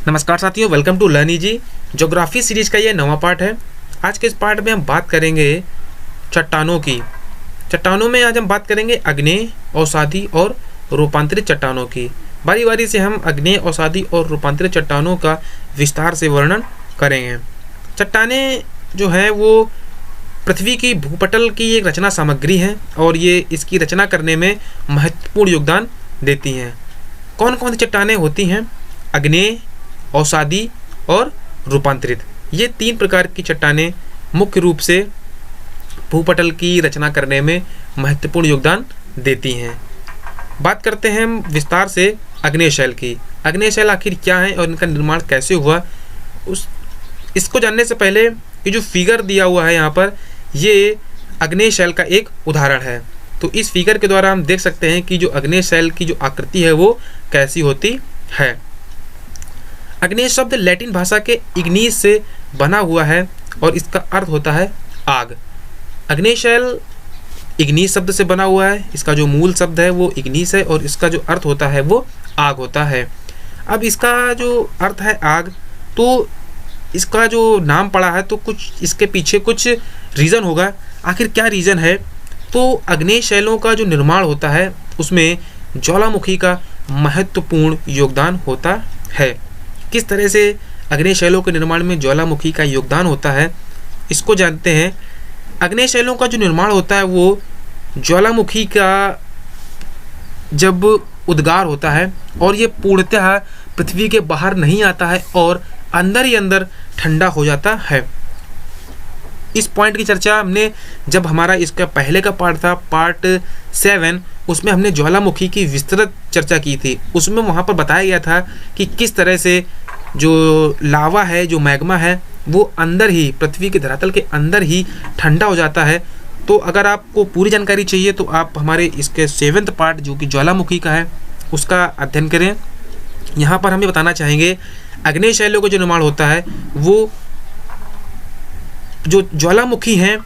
नमस्कार साथियों, welcome to Learn Easy. Geography series का ये नवा पार्ट है। आज के इस पार्ट में हम बात करेंगे चट्टानों की। चट्टानों में आज हम बात करेंगे आग्नेय, अवसादी और रूपांतरित चट्टानों की। बारी बारी से हम आग्नेय, अवसादी और रूपांतरित चट्टानों का विस्तार से वर्णन करेंगे। चट्टानें जो हैं वो पृथ्वी की भूपटल की एक रचना सामग्री है और ये इसकी रचना करने में महत्वपूर्ण योगदान देती हैं। कौन कौन सी चट्टानें होती हैं? आग्नेय, अवसादी और रूपांतरित, ये तीन प्रकार की चट्टानें मुख्य रूप से भूपटल की रचना करने में महत्वपूर्ण योगदान देती हैं। बात करते हैं हम विस्तार से आग्नेय शैल की। आग्नेय शैल आखिर क्या है और इनका निर्माण कैसे हुआ, इसको जानने से पहले ये जो फिगर दिया हुआ है यहाँ पर, ये आग्नेय शैल का एक उदाहरण है। तो इस फिगर के द्वारा हम देख सकते हैं कि जो आग्नेय शैल की जो आकृति है वो कैसी होती है। आग्नेय शब्द लैटिन भाषा के इग्निस से बना हुआ है और इसका अर्थ होता है आग। आग्नेय शैल इग्निस शब्द से बना हुआ है, इसका जो मूल शब्द है वो इग्निस है और इसका जो अर्थ होता है वो आग होता है। अब इसका जो अर्थ है आग, तो इसका जो नाम पड़ा है तो कुछ इसके पीछे कुछ रीज़न होगा। आखिर क्या रीज़न है? तो आग्नेय शैलों का जो निर्माण होता है उसमें ज्वालामुखी का महत्वपूर्ण योगदान होता है। किस तरह से आग्नेय शैलों के निर्माण में ज्वालामुखी का योगदान होता है, इसको जानते हैं। आग्नेय शैलों का जो निर्माण होता है वो ज्वालामुखी का जब उद्गार होता है और ये पूर्णतः पृथ्वी के बाहर नहीं आता है और अंदर ही अंदर ठंडा हो जाता है। इस पॉइंट की चर्चा हमने जब हमारा इसका पहले का पार्ट था, पार्ट 7, उसमें हमने ज्वालामुखी की विस्तृत चर्चा की थी। उसमें वहाँ पर बताया गया था कि किस तरह से जो लावा है, जो मैग्मा है, वो अंदर ही पृथ्वी के धरातल के अंदर ही ठंडा हो जाता है। तो अगर आपको पूरी जानकारी चाहिए तो आप हमारे इसके 7वें पार्ट जो कि ज्वालामुखी का है उसका अध्ययन करें। यहाँ पर हम ये बताना चाहेंगे आग्नेय शैलों का जो निर्माण होता है वो जो ज्वालामुखी हैं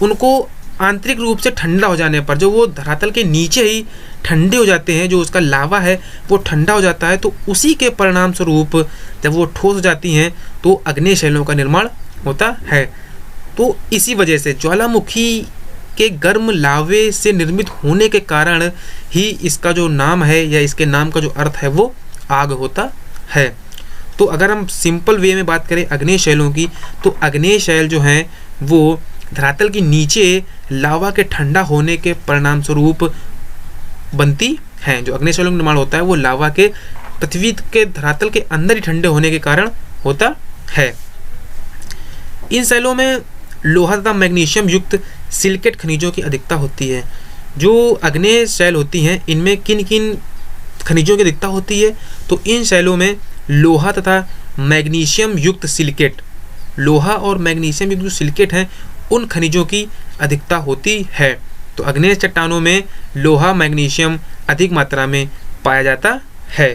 उनको आंतरिक रूप से ठंडा हो जाने पर, जो वो धरातल के नीचे ही ठंडे हो जाते हैं, जो उसका लावा है वो ठंडा हो जाता है, तो उसी के परिणाम स्वरूप जब वो ठोस हो जाती हैं तो आग्नेय शैलों का निर्माण होता है। तो इसी वजह से ज्वालामुखी के गर्म लावे से निर्मित होने के कारण ही इसका जो नाम है या इसके नाम का जो अर्थ है वो आग होता है। तो अगर हम सिंपल वे में बात करें आग्नेय शैलों की, तो आग्नेय शैल जो हैं वो धरातल के नीचे लावा के ठंडा होने के परिणाम स्वरूप बनती हैं। जो आग्नेय शैलों का निर्माण होता है वो लावा के पृथ्वी के धरातल के अंदर ही ठंडे होने के कारण होता है। इन शैलों में लोहा तथा मैग्नीशियम युक्त सिलिकेट खनिजों की अधिकता होती है। जो आग्नेय शैल होती हैं इनमें किन किन खनिजों की अधिकता होती है? तो इन शैलों में लोहा तथा मैग्नीशियम युक्त सिलिकेट, लोहा और मैग्नीशियम युक्त जो सिलिकेट हैं उन खनिजों की अधिकता होती है। तो आग्नेय चट्टानों में लोहा, मैग्नीशियम अधिक मात्रा में पाया जाता है।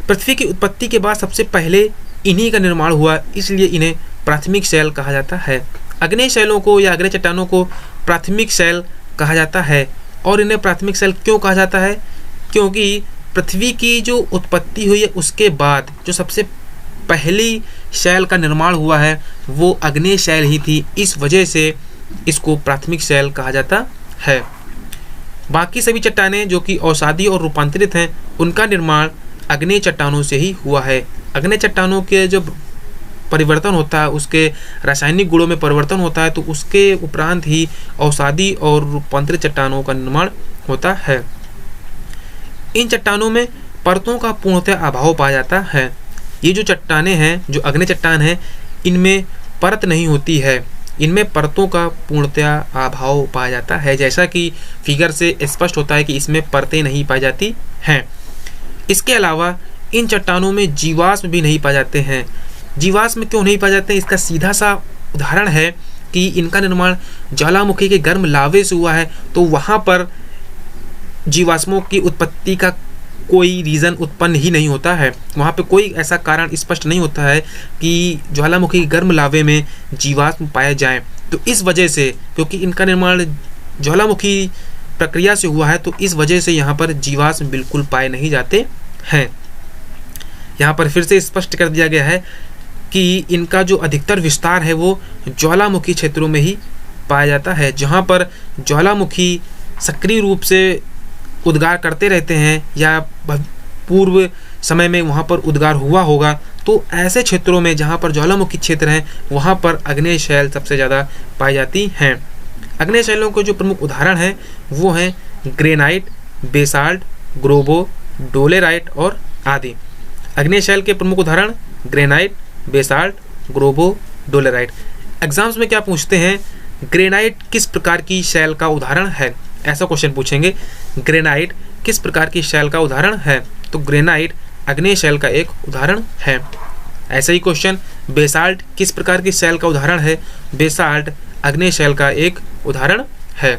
पृथ्वी की उत्पत्ति के बाद सबसे पहले इन्हीं का निर्माण हुआ, इसलिए इन्हें प्राथमिक शैल कहा जाता है। आग्नेय शैलों को या आग्नेय चट्टानों को प्राथमिक शैल कहा जाता है। और इन्हें प्राथमिक शैल क्यों कहा जाता है? क्योंकि पृथ्वी की जो उत्पत्ति हुई है उसके बाद जो सबसे पहली शैल का निर्माण हुआ है वो आग्नेय शैल ही थी, इस वजह से इसको प्राथमिक शैल कहा जाता है। बाकी सभी चट्टानें जो कि अवसादी और रूपांतरित हैं उनका निर्माण आग्नेय चट्टानों से ही हुआ है। आग्नेय चट्टानों के जब परिवर्तन होता है, उसके रासायनिक गुणों में परिवर्तन होता है, तो उसके उपरांत ही अवसादी और रूपांतरित चट्टानों का निर्माण होता है। इन चट्टानों में परतों का पूर्णतः अभाव पाया जाता है। ये जो चट्टानें हैं, जो आग्नेय चट्टान हैं, इनमें परत नहीं होती है, इनमें परतों का पूर्णतः अभाव पाया जाता है। जैसा कि फिगर से स्पष्ट होता है कि इसमें परतें नहीं पाई जाती हैं। इसके अलावा इन चट्टानों में जीवाश्म भी नहीं पाए जाते हैं। जीवाश्म क्यों नहीं पाए जाते हैं? इसका सीधा सा उदाहरण है कि इनका निर्माण ज्वालामुखी के गर्म लावे से हुआ है, तो वहाँ पर जीवाश्मों की उत्पत्ति का कोई रीज़न उत्पन्न ही नहीं होता है। वहाँ पे कोई ऐसा कारण स्पष्ट नहीं होता है कि ज्वालामुखी के गर्म लावे में जीवाश्म पाए जाएं। तो इस वजह से, क्योंकि इनका निर्माण ज्वालामुखी प्रक्रिया से हुआ है, तो इस वजह से यहाँ पर जीवाश्म बिल्कुल पाए नहीं जाते हैं। यहाँ पर फिर से स्पष्ट कर दिया गया है कि इनका जो अधिकतर विस्तार है वो ज्वालामुखी क्षेत्रों में ही पाया जाता है। जहाँ पर ज्वालामुखी सक्रिय रूप से उद्गार करते रहते हैं या पूर्व समय में वहाँ पर उद्गार हुआ होगा, तो ऐसे क्षेत्रों में जहाँ पर ज्वालामुखी क्षेत्र हैं वहाँ पर आग्नेय शैल सबसे ज़्यादा पाई जाती हैं। आग्नेय शैलों के जो प्रमुख उदाहरण हैं वो हैं ग्रेनाइट, बेसाल्ट, ग्रोबो, डोलेराइट और आदि। आग्नेय शैल के प्रमुख उदाहरण ग्रेनाइट, बेसाल्ट, ग्रोबो, डोलेराइट। एग्जाम्स में क्या पूछते हैं, ग्रेनाइट किस प्रकार की शैल का उदाहरण है, ऐसा क्वेश्चन पूछेंगे। ग्रेनाइट किस प्रकार की शैल का उदाहरण है, तो ग्रेनाइट आग्नेय शैल का एक उदाहरण है। ऐसा ही क्वेश्चन, बेसाल्ट किस प्रकार की शैल का उदाहरण है, बेसाल्ट आग्नेय शैल का एक उदाहरण है।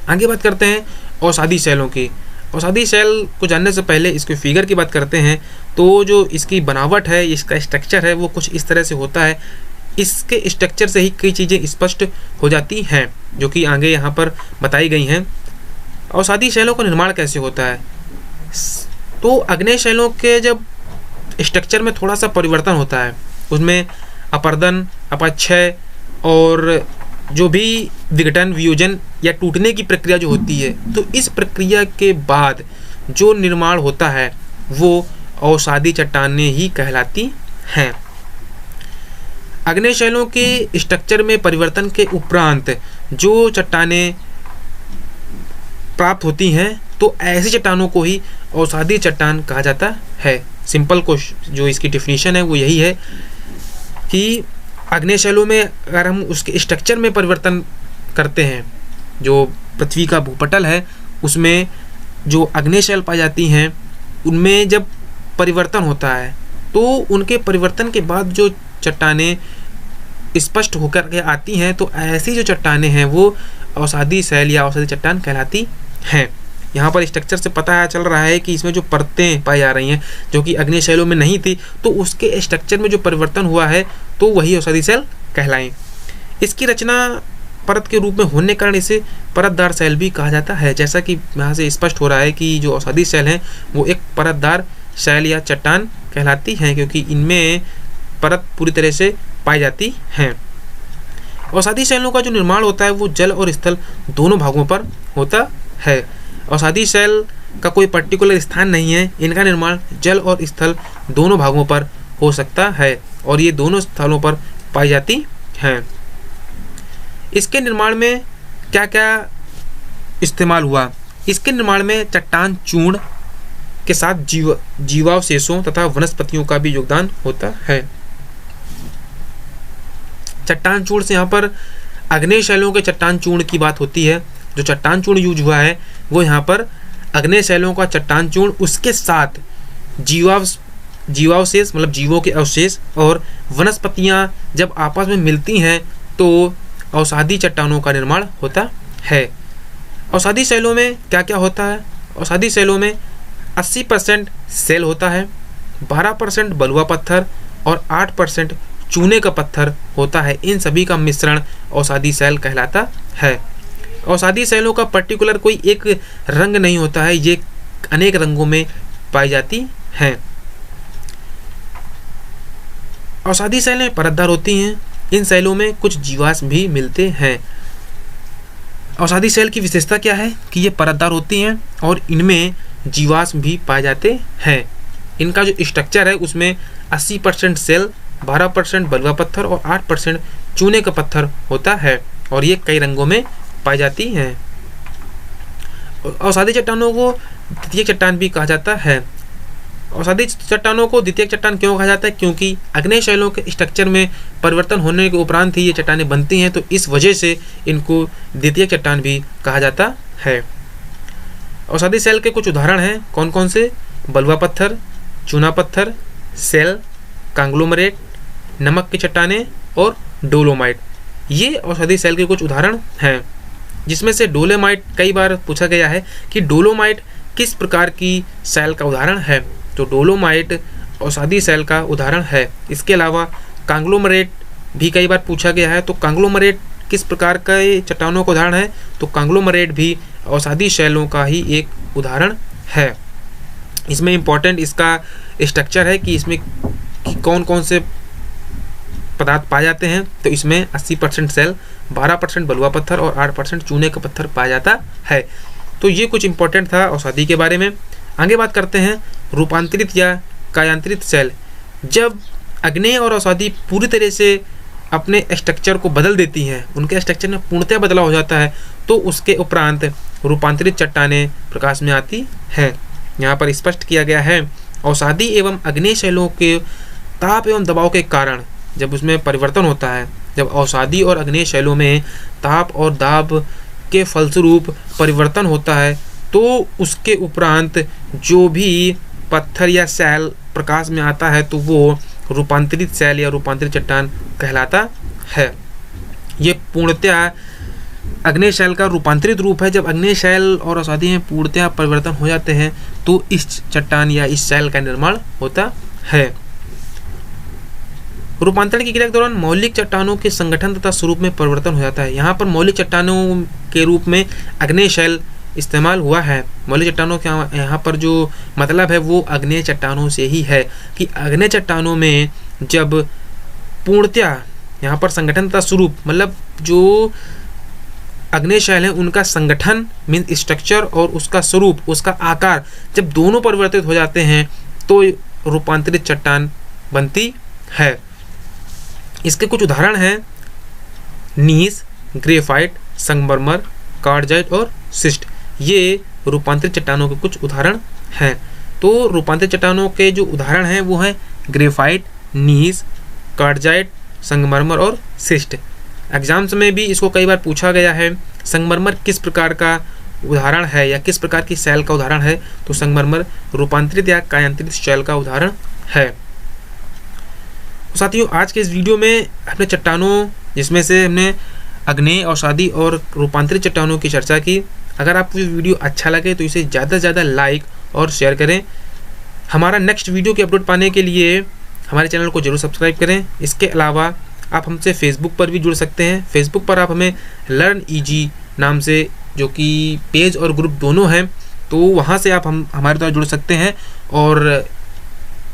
आगे बात करते हैं औषधि शैलों की। औषधि शैल को जानने से पहले इसके फिगर की बात करते हैं। तो जो इसकी बनावट है, इसका स्ट्रक्चर है, वो कुछ इस तरह से होता है। इसके स्ट्रक्चर से ही कई चीज़ें स्पष्ट हो जाती हैं जो कि आगे यहाँ पर बताई गई हैं। औषधि शैलों का निर्माण कैसे होता है, तो आग्नेय शैलों के जब स्ट्रक्चर में थोड़ा सा परिवर्तन होता है, उसमें अपर्दन, अपक्षय और जो भी विघटन, वियोजन या टूटने की प्रक्रिया जो होती है, तो इस प्रक्रिया के बाद जो निर्माण होता है वो औषधि चट्टानें ही कहलाती हैं। आग्नेय शैलों के स्ट्रक्चर में परिवर्तन के उपरांत जो चट्टानें प्राप्त होती हैं, तो ऐसी चट्टानों को ही औषधि चट्टान कहा जाता है। सिंपल जो इसकी डेफिनेशन है वो यही है कि आग्नेय शैलों में अगर हम उसके स्ट्रक्चर में परिवर्तन करते हैं, जो पृथ्वी का भूपटल है उसमें जो आग्नेय शैल पाई जाती हैं उनमें जब परिवर्तन होता है, तो उनके परिवर्तन के बाद जो चट्टानें स्पष्ट होकर के आती हैं, तो ऐसी जो चट्टानें हैं वो औषधि शैल या औषधि चट्टान कहलाती हैं। यहाँ पर स्ट्रक्चर से पता चल रहा है कि इसमें जो परतें पाई जा रही हैं जो कि आग्नेय शैलों में नहीं थी, तो उसके स्ट्रक्चर में जो परिवर्तन हुआ है तो वही औषधि शैल कहलाएं। इसकी रचना परत के रूप में होने के कारण इसे परतदार शैल भी कहा जाता है। जैसा कि यहाँ से स्पष्ट हो रहा है कि जो औषधि शैल हैं वो एक परतदार शैल या चट्टान कहलाती हैं, क्योंकि इनमें परत पूरी तरह से पाई जाती हैं। औषधि शैलों का जो निर्माण होता है वो जल और स्थल दोनों भागों पर होता है। औषधि शैल का कोई पर्टिकुलर स्थान नहीं है, इनका निर्माण जल और स्थल दोनों भागों पर हो सकता है और ये दोनों स्थलों पर पाई जाती हैं। इसके निर्माण में क्या क्या इस्तेमाल हुआ, इसके निर्माण में चट्टान चूर्ण के साथ जीवावशेषों तथा वनस्पतियों का भी योगदान होता है। चट्टान चूर्ण से यहाँ पर आग्नेय शैलों के चट्टान चूर्ण की बात होती है। जो चट्टान चूर्ण यूज हुआ है वो यहाँ पर आग्नेय शैलों का चट्टान चूर्ण, उसके साथ जीवावशेष मतलब जीवों के अवशेष और वनस्पतियाँ जब आपस में मिलती हैं तो औषधि चट्टानों का निर्माण होता है। औषधि शैलों में क्या क्या होता है, औषधि शैलों में 80% सेल होता है, 12% बलुआ पत्थर और 8% चूने का पत्थर होता है। इन सभी का मिश्रण औषधि शैल कहलाता है। औषधि शैलों का पर्टिकुलर कोई एक रंग नहीं होता है, ये अनेक रंगों में पाई जाती हैं। औषधि शैलें परतदार होती हैं, इन शैलों में कुछ जीवाश्म भी मिलते हैं। औषधि शैल की विशेषता क्या है कि ये परतदार होती हैं और इनमें जीवाश्म भी पाए जाते हैं। इनका जो स्ट्रक्चर है उसमें 80% सेल, 12% बलुआ पत्थर और 8% चूने का पत्थर होता है और ये कई रंगों में पाई जाती हैं। औषधि चट्टानों को द्वितीयक चट्टान भी कहा जाता है। औषधि चट्टानों को द्वितीयक चट्टान क्यों कहा जाता है, क्योंकि आग्नेय शैलों के स्ट्रक्चर में परिवर्तन होने के उपरांत ही ये चट्टानें बनती हैं, तो इस वजह से इनको द्वितीयक चट्टान भी कहा जाता है। औषधि शैल के कुछ उदाहरण हैं, कौन कौन से, बलुआ पत्थर, चूना पत्थर, सेल, कांग्लोमरेट, नमक की चट्टानें और डोलोमाइट। ये औषधि शैल के कुछ उदाहरण हैं, जिसमें से डोलोमाइट कई बार पूछा गया है कि डोलोमाइट किस प्रकार की शैल का उदाहरण है, तो डोलोमाइट औषधि शैल का उदाहरण है। इसके अलावा कांग्लोमरेट भी कई बार पूछा गया है, तो कांग्लोमरेट किस प्रकार का चट्टानों का उदाहरण है, तो कांग्लोमरेट भी औषधि शैलों का ही एक उदाहरण है। इसमें इम्पॉर्टेंट इसका स्ट्रक्चर है कि इसमें कौन कौन से पदार्थ पाए जाते हैं। तो इसमें 80% सेल, 12% बलुआ पत्थर और 8% चूने का पत्थर पाया जाता है। तो ये कुछ इंपॉर्टेंट था औषधि के बारे में। आगे बात करते हैं रूपांतरित या कायांतरित सेल। जब आग्नेय और औषधि पूरी तरह से अपने स्ट्रक्चर को बदल देती हैं, उनके स्ट्रक्चर में पूर्णतः बदलाव हो जाता है, तो उसके उपरांत रूपांतरित चट्टानें प्रकाश में आती हैं। यहाँ पर स्पष्ट किया गया है औषधि एवं आग्नेय शैलों के ताप एवं दबाव के कारण जब उसमें परिवर्तन होता है, जब औषधि और आग्नेय शैलों में ताप और दाब के फलस्वरूप परिवर्तन होता है, तो उसके उपरांत जो भी पत्थर या सेल प्रकाश में आता है तो वो रूपांतरित सेल या रूपांतरित चट्टान कहलाता है। ये पूर्णतः आग्नेय शैल का रूपांतरित रूप है। जब आग्नेय शैल और औषधि में पूर्णतः परिवर्तन हो जाते हैं तो इस चट्टान या इस शैल का निर्माण होता है। रूपांतरण की क्रिया के दौरान मौलिक चट्टानों के संगठन तथा स्वरूप में परिवर्तन हो जाता है। यहाँ पर मौलिक चट्टानों के रूप में आग्नेय शैल इस्तेमाल हुआ है। मौलिक चट्टानों का यहाँ पर जो मतलब है वो आग्नेय चट्टानों से ही है कि आग्नेय चट्टानों में जब पूर्णतः यहाँ पर संगठन तथा स्वरूप, मतलब जो आग्नेय शैल है उनका संगठन मीन स्ट्रक्चर और उसका स्वरूप, उसका आकार जब दोनों परिवर्तित हो जाते हैं तो रूपांतरित चट्टान बनती है। इसके कुछ उदाहरण हैं नीस, ग्रेफाइट, संगमरमर, कार्डजाइट और सिस्ट। ये रूपांतरित चट्टानों के कुछ उदाहरण हैं। तो रूपांतरित चट्टानों के जो उदाहरण हैं वो हैं ग्रेफाइट, नीस, कार्डजाइट, संगमरमर और सिस्ट। एग्जाम्स में भी इसको कई बार पूछा गया है, संगमरमर किस प्रकार का उदाहरण है या किस प्रकार की सेल का उदाहरण है। तो संगमरमर रूपांतरित या कायांतरित सेल का उदाहरण है। तो साथियों, आज के इस वीडियो में हमने चट्टानों जिसमें से हमने आग्नेय, औषधि और रूपांतरित चट्टानों की चर्चा की। अगर आपको ये वीडियो अच्छा लगे तो इसे ज़्यादा से ज़्यादा लाइक और शेयर करें। हमारा नेक्स्ट वीडियो की अपलोड पाने के लिए हमारे चैनल को जरूर सब्सक्राइब करें। इसके अलावा आप हमसे फेसबुक पर भी जुड़ सकते हैं। फेसबुक पर आप हमें लर्न ईजी नाम से, जो कि पेज और ग्रुप दोनों हैं, तो वहाँ से आप हमारे द्वारा जुड़ सकते हैं और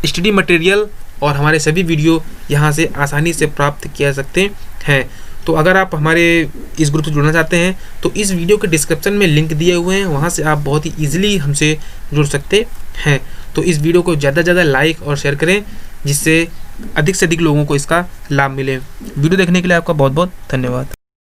स्टडी मटेरियल और हमारे सभी वीडियो यहाँ से आसानी से प्राप्त किया सकते हैं। तो अगर आप हमारे इस ग्रुप से जुड़ना चाहते हैं तो इस वीडियो के डिस्क्रिप्शन में लिंक दिए हुए हैं, वहाँ से आप बहुत ही ईजिली हमसे जुड़ सकते हैं। तो इस वीडियो को ज़्यादा से ज़्यादा लाइक और शेयर करें जिससे अधिक से अधिक लोगों को इसका लाभ मिले। वीडियो देखने के लिए आपका बहुत बहुत धन्यवाद।